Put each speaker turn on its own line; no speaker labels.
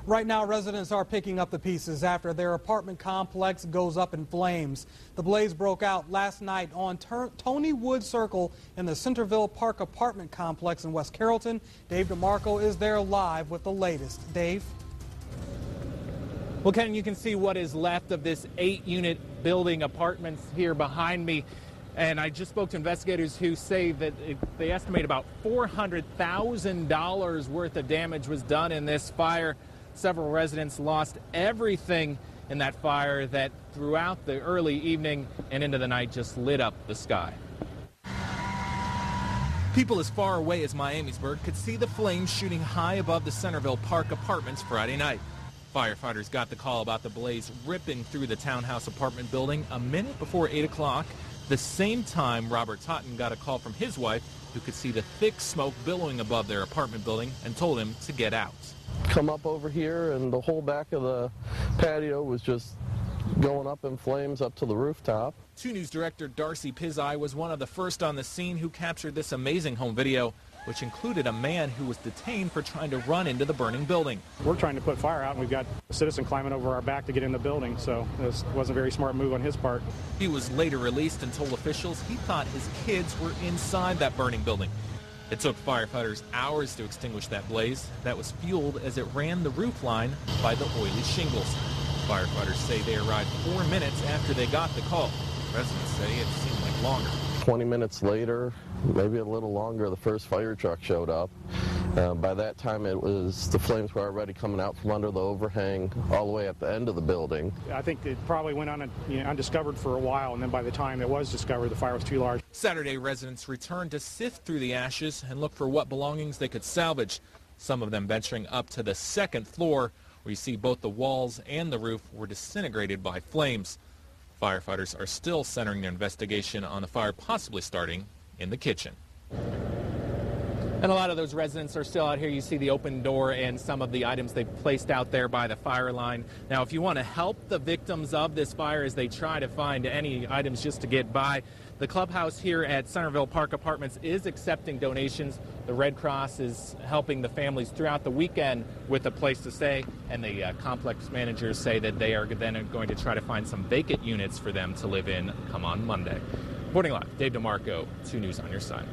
Right now, residents are picking up the pieces after their apartment complex goes up in flames. The blaze broke out last night on Tony Wood Circle in the Centerville Park apartment complex in West Carrollton. Dave DeMarco is there live with the latest. Dave?
Well, Ken, you can see what is left of this 8-unit building apartments here behind me. And I just spoke to investigators who say that they estimate about $400,000 worth of damage was done in this fire. Several residents lost everything in that fire that throughout the early evening and into the night just lit up the sky. People as far away as Miamisburg could see the flames shooting high above the Centerville Park apartments Friday night. Firefighters got the call about the blaze ripping through the townhouse apartment building a minute before 8 o'clock. The same time, Robert Totten got a call from his wife, who could see the thick smoke billowing above their apartment building, and told him to get out.
Come up over here, and the whole back of the patio was just going up in flames up to the rooftop. 2 News director Darcy Pizai was one of the first on the scene who captured this amazing home video, which included a man who was detained for trying to run into the burning building.
We're trying to put fire out, and we've got a citizen climbing over our back to get in the building, so this wasn't a very smart move on his part.
He was later released and told officials he thought his kids were inside that burning building. It took firefighters hours to extinguish that blaze that was fueled as it ran the roof line by the oily shingles. Firefighters say they arrived 4 minutes after they got the call. Residents say it seemed like longer.
20 minutes later, maybe a little longer, the first fire truck showed up. By that time, the flames were already coming out from under the overhang all the way at the end of the building.
I think it probably went undiscovered for a while, and then by the time it was discovered, the fire was too large.
Saturday, residents returned to sift through the ashes and look for what belongings they could salvage. Some of them venturing up to the 2nd floor, where you see both the walls and the roof were disintegrated by flames. Firefighters are still centering their investigation on the fire possibly starting in the kitchen. And a lot of those residents are still out here. You see the open door and some of the items they've placed out there by the fire line. Now, if you want to help the victims of this fire as they try to find any items just to get by, the clubhouse here at Centerville Park Apartments is accepting donations. The Red Cross is helping the families throughout the weekend with a place to stay, and the complex managers say that they are then going to try to find some vacant units for them to live in come on Monday. Reporting live, Dave DeMarco, 2 News on your side.